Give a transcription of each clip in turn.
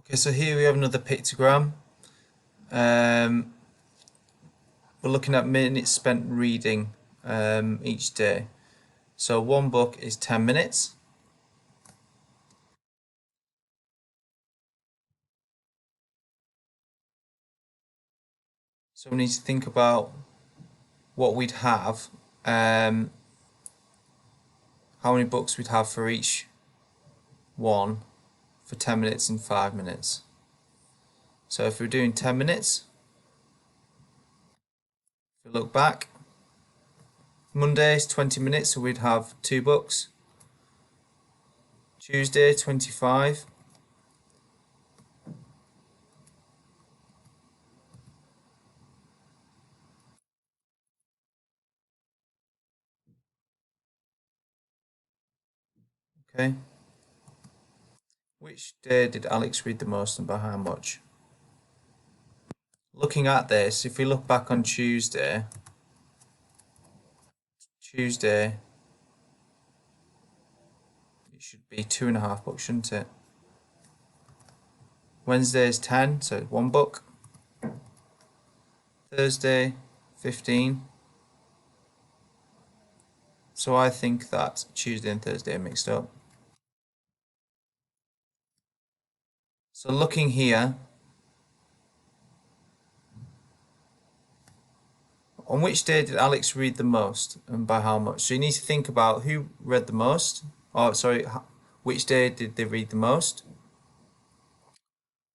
Okay, so here we have another pictogram. We're looking at minutes spent reading each day. So one book is 10 minutes. So we need to think about what we'd have, how many books we'd have for each one for 10 minutes and 5 minutes. So if we're doing 10 minutes, if we look back, Monday is 20 minutes, so we'd have 2 books. Tuesday, 25. Okay. Which day did Alex read the most and by how much? Looking at this, if we look back on Tuesday, it should be 2.5 books, shouldn't it? Wednesday is 10, so 1 book. Thursday, 15. So I think that Tuesday and Thursday are mixed up. So looking here, on which day did Alex read the most and by how much? So you need to think about who read the most. Oh, sorry, which day did they read the most?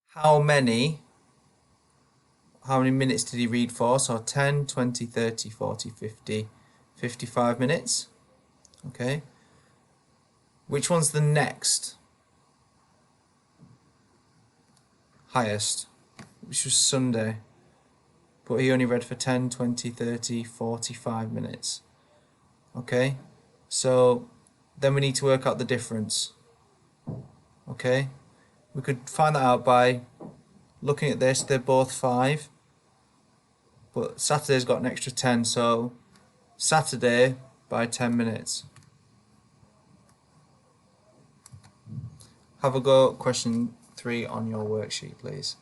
How many minutes did he read for? So 10, 20, 30, 40, 50, 55 minutes. Okay. Which one's the next highest? Which was Sunday. But he only read for 10, 20, 30, 45 minutes. Okay. So then we need to work out the difference. Okay. We could find that out by looking at this. They're both 5. But Saturday's got an extra 10, so Saturday by 10 minutes. Have a go at question 3 on your worksheet, please.